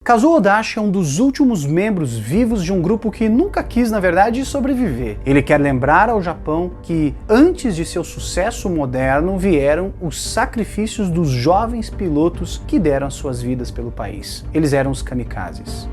Kazuo Odashi é um dos últimos membros vivos de um grupo que nunca quis, na verdade, sobreviver. Ele quer lembrar ao Japão que, antes de seu sucesso moderno, vieram os sacrifícios dos jovens pilotos que deram suas vidas pelo país. Eles eram os kamikazes.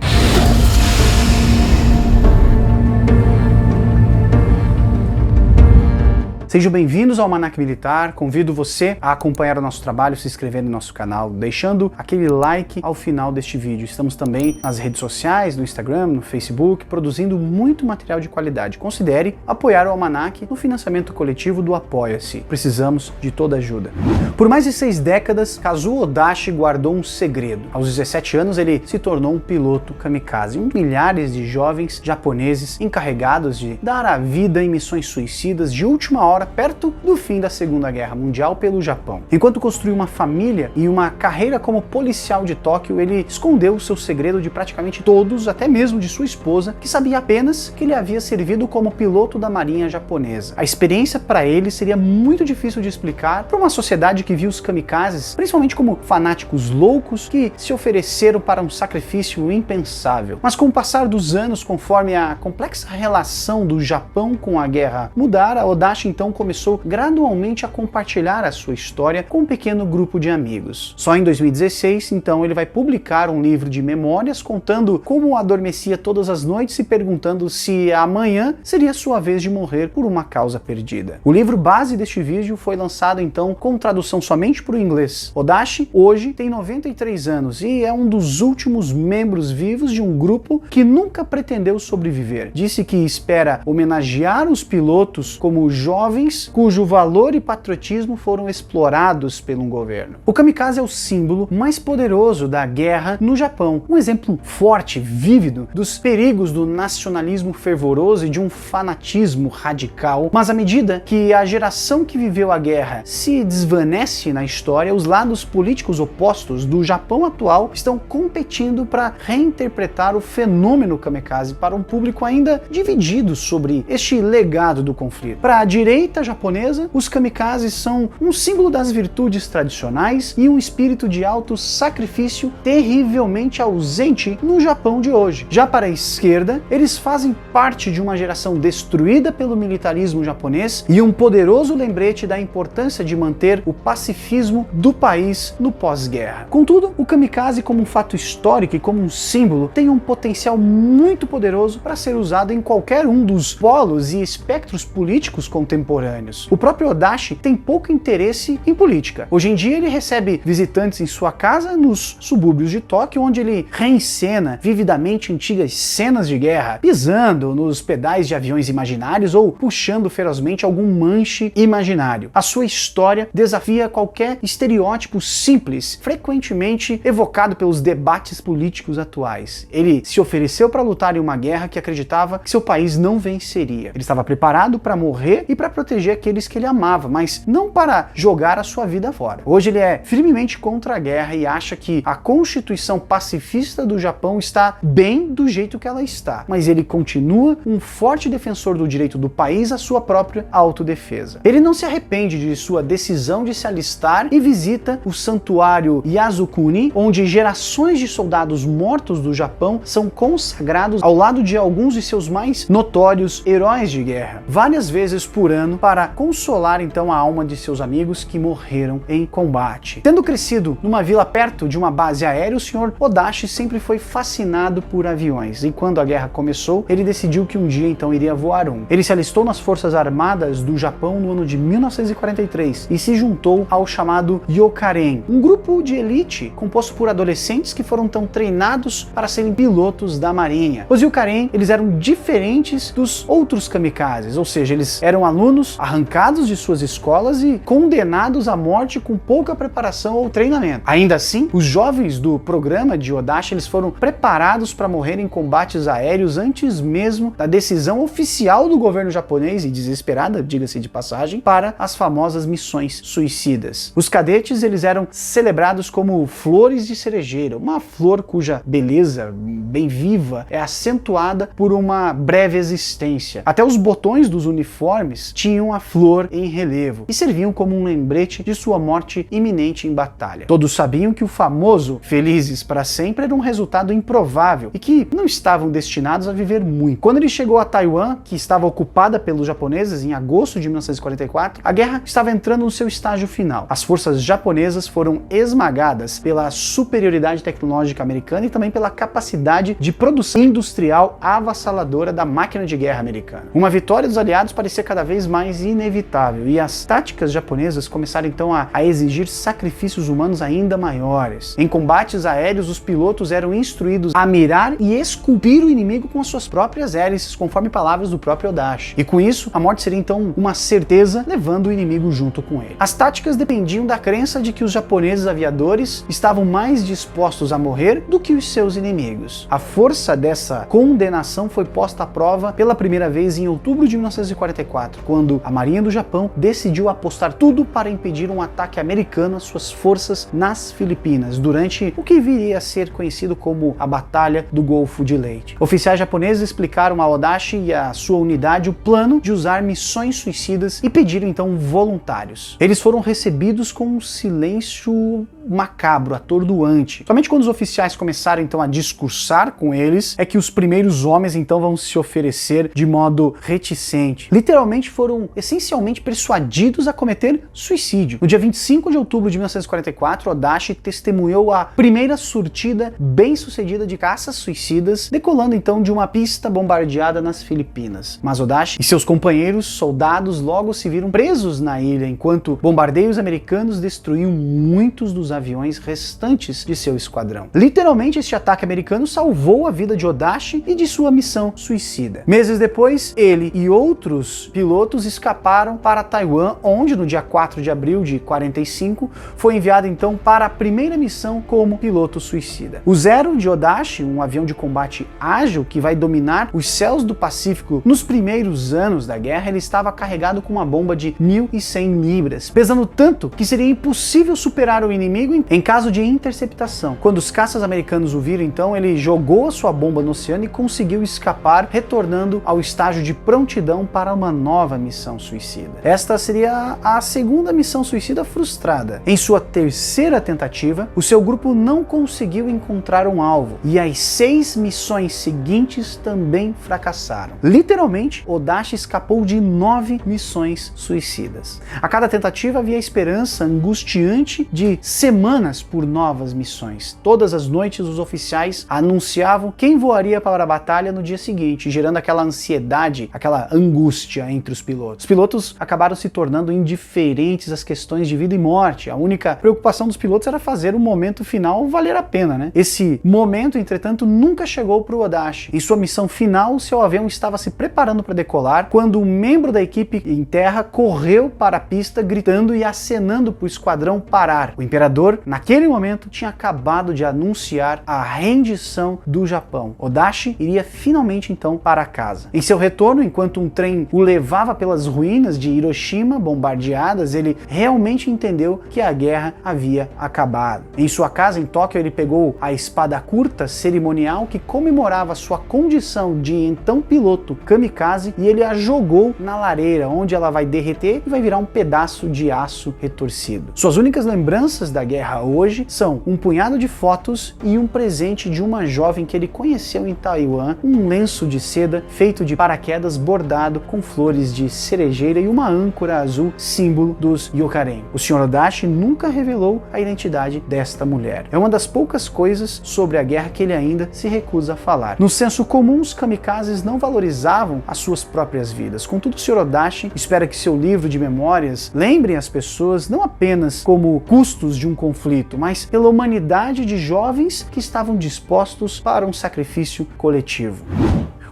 Sejam bem-vindos ao Almanac Militar. Convido você a acompanhar o nosso trabalho, se inscrever no nosso canal, deixando aquele like ao final deste vídeo. Estamos também nas redes sociais, no Instagram, no Facebook, produzindo muito material de qualidade. Considere apoiar o Almanac no financiamento coletivo do Apoia-se. Precisamos de toda ajuda. Por mais de 6 décadas, Kazuo Odashi guardou um segredo. Aos 17 anos, ele se tornou um piloto kamikaze. Milhares de jovens japoneses encarregados de dar a vida em missões suicidas de última hora perto do fim da Segunda Guerra Mundial pelo Japão. Enquanto construiu uma família e uma carreira como policial de Tóquio, ele escondeu o seu segredo de praticamente todos, até mesmo de sua esposa, que sabia apenas que ele havia servido como piloto da marinha japonesa. A experiência para ele seria muito difícil de explicar para uma sociedade que viu os kamikazes principalmente como fanáticos loucos que se ofereceram para um sacrifício impensável. Mas com o passar dos anos, conforme a complexa relação do Japão com a guerra mudara, Odashi então começou gradualmente a compartilhar a sua história com um pequeno grupo de amigos. Só em 2016, então, ele vai publicar um livro de memórias contando como adormecia todas as noites se perguntando se amanhã seria sua vez de morrer por uma causa perdida. O livro base deste vídeo foi lançado então com tradução somente para o inglês. Odashi hoje tem 93 anos e é um dos últimos membros vivos de um grupo que nunca pretendeu sobreviver. Disse que espera homenagear os pilotos como jovens cujo valor e patriotismo foram explorados pelo governo. O kamikaze é o símbolo mais poderoso da guerra no Japão, um exemplo forte, vívido, dos perigos do nacionalismo fervoroso e de um fanatismo radical, mas à medida que a geração que viveu a guerra se desvanece na história, os lados políticos opostos do Japão atual estão competindo para reinterpretar o fenômeno kamikaze para um público ainda dividido sobre este legado do conflito. Para a direita japonesa, os kamikazes são um símbolo das virtudes tradicionais e um espírito de alto sacrifício terrivelmente ausente no Japão de hoje. Já para a esquerda, eles fazem parte de uma geração destruída pelo militarismo japonês e um poderoso lembrete da importância de manter o pacifismo do país no pós-guerra. Contudo, o kamikaze como um fato histórico e como um símbolo tem um potencial muito poderoso para ser usado em qualquer um dos polos e espectros políticos contemporâneos. O próprio Odashi tem pouco interesse em política. Hoje em dia ele recebe visitantes em sua casa nos subúrbios de Tóquio, onde ele reencena vividamente antigas cenas de guerra, pisando nos pedais de aviões imaginários ou puxando ferozmente algum manche imaginário. A sua história desafia qualquer estereótipo simples, frequentemente evocado pelos debates políticos atuais. Ele se ofereceu para lutar em uma guerra que acreditava que seu país não venceria. Ele estava preparado para morrer e para proteger aqueles que ele amava, mas não para jogar a sua vida fora. Hoje ele é firmemente contra a guerra e acha que a Constituição pacifista do Japão está bem do jeito que ela está, mas ele continua um forte defensor do direito do país à sua própria autodefesa. Ele não se arrepende de sua decisão de se alistar e visita o santuário Yasukuni, onde gerações de soldados mortos do Japão são consagrados ao lado de alguns de seus mais notórios heróis de guerra, várias vezes por ano, para consolar então a alma de seus amigos que morreram em combate. Tendo crescido numa vila perto de uma base aérea, o Sr. Odashi sempre foi fascinado por aviões, e quando a guerra começou, ele decidiu que um dia então iria voar um. Ele se alistou nas Forças Armadas do Japão no ano de 1943 e se juntou ao chamado Yokaren, um grupo de elite composto por adolescentes que foram tão treinados para serem pilotos da marinha. Os Yokaren, eles eram diferentes dos outros kamikazes, ou seja, eles eram alunos arrancados de suas escolas e condenados à morte com pouca preparação ou treinamento. Ainda assim, os jovens do programa de Odashi, eles foram preparados para morrer em combates aéreos antes mesmo da decisão oficial do governo japonês, e desesperada, diga-se de passagem, para as famosas missões suicidas. Os cadetes, eles eram celebrados como flores de cerejeira, uma flor cuja beleza, bem viva, é acentuada por uma breve existência. Até os botões dos uniformes tinham tinham a flor em relevo e serviam como um lembrete de sua morte iminente em batalha. Todos sabiam que o famoso felizes para sempre era um resultado improvável e que não estavam destinados a viver muito. Quando ele chegou a Taiwan, que estava ocupada pelos japoneses em agosto de 1944, a guerra estava entrando no seu estágio final. As forças japonesas foram esmagadas pela superioridade tecnológica americana e também pela capacidade de produção industrial avassaladora da máquina de guerra americana. Uma vitória dos aliados parecia cada vez mais inevitável e as táticas japonesas começaram então a exigir sacrifícios humanos ainda maiores. Em combates aéreos, os pilotos eram instruídos a mirar e esculpir o inimigo com as suas próprias hélices, conforme palavras do próprio Odashi. E com isso, a morte seria então uma certeza, levando o inimigo junto com ele. As táticas dependiam da crença de que os japoneses aviadores estavam mais dispostos a morrer do que os seus inimigos. A força dessa condenação foi posta à prova pela primeira vez em outubro de 1944, quando a Marinha do Japão decidiu apostar tudo para impedir um ataque americano às suas forças nas Filipinas, durante o que viria a ser conhecido como a Batalha do Golfo de Leyte. Oficiais japoneses explicaram a Odashi e a sua unidade o plano de usar missões suicidas e pediram então voluntários. Eles foram recebidos com um silêncio macabro, atordoante. Somente quando os oficiais começaram então a discursar com eles é que os primeiros homens então vão se oferecer de modo reticente. Literalmente foram essencialmente persuadidos a cometer suicídio. No dia 25 de outubro de 1944, Odashi testemunhou a primeira surtida bem-sucedida de caças suicidas, decolando então de uma pista bombardeada nas Filipinas. Mas Odashi e seus companheiros soldados logo se viram presos na ilha, enquanto bombardeios americanos destruíam muitos dos aviões restantes de seu esquadrão. Literalmente, este ataque americano salvou a vida de Odashi e de sua missão suicida. Meses depois, ele e outros pilotos escaparam para Taiwan, onde no dia 4 de abril de 45 foi enviado então para a primeira missão como piloto suicida. O Zero de Odashi, um avião de combate ágil que vai dominar os céus do Pacífico nos primeiros anos da guerra, ele estava carregado com uma bomba de 1.100 libras, pesando tanto que seria impossível superar o inimigo em caso de interceptação. Quando os caças americanos o viram, então, ele jogou a sua bomba no oceano e conseguiu escapar, retornando ao estágio de prontidão para uma nova missão suicida. Esta seria a segunda missão suicida frustrada. Em sua terceira tentativa, o seu grupo não conseguiu encontrar um alvo e as 6 missões seguintes também fracassaram. Literalmente, Odashi escapou de 9 missões suicidas. A cada tentativa havia a esperança angustiante de semanas por novas missões. Todas as noites os oficiais anunciavam quem voaria para a batalha no dia seguinte, gerando aquela ansiedade, aquela angústia entre os pilotos. Os pilotos acabaram se tornando indiferentes às questões de vida e morte. A única preocupação dos pilotos era fazer o momento final valer a pena, né? Esse momento, entretanto, nunca chegou para o Odashi. Em sua missão final, seu avião estava se preparando para decolar quando um membro da equipe em terra correu para a pista gritando e acenando para o esquadrão parar. O imperador, naquele momento, tinha acabado de anunciar a rendição do Japão. Odashi iria finalmente então para casa. Em seu retorno, enquanto um trem o levava pelas ruínas de Hiroshima bombardeadas, ele realmente entendeu que a guerra havia acabado. Em sua casa em Tóquio, ele pegou a espada curta cerimonial que comemorava sua condição de então piloto kamikaze e ele a jogou na lareira, onde ela vai derreter e vai virar um pedaço de aço retorcido. Suas únicas lembranças da guerra hoje são um punhado de fotos e um presente de uma jovem que ele conheceu em Taiwan, um lenço de seda feito de paraquedas bordado com flores de cerejeira e uma âncora azul, símbolo dos Yokaren. O Sr. Odashi nunca revelou a identidade desta mulher. É uma das poucas coisas sobre a guerra que ele ainda se recusa a falar. No senso comum, os kamikazes não valorizavam as suas próprias vidas. Contudo, o Sr. Odashi espera que seu livro de memórias lembrem as pessoas não apenas como custos de um conflito, mas pela humanidade de jovens que estavam dispostos para um sacrifício coletivo.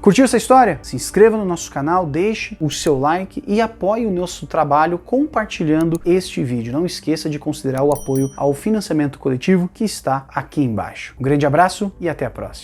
Curtiu essa história? Se inscreva no nosso canal, deixe o seu like e apoie o nosso trabalho compartilhando este vídeo. Não esqueça de considerar o apoio ao financiamento coletivo que está aqui embaixo. Um grande abraço e até a próxima.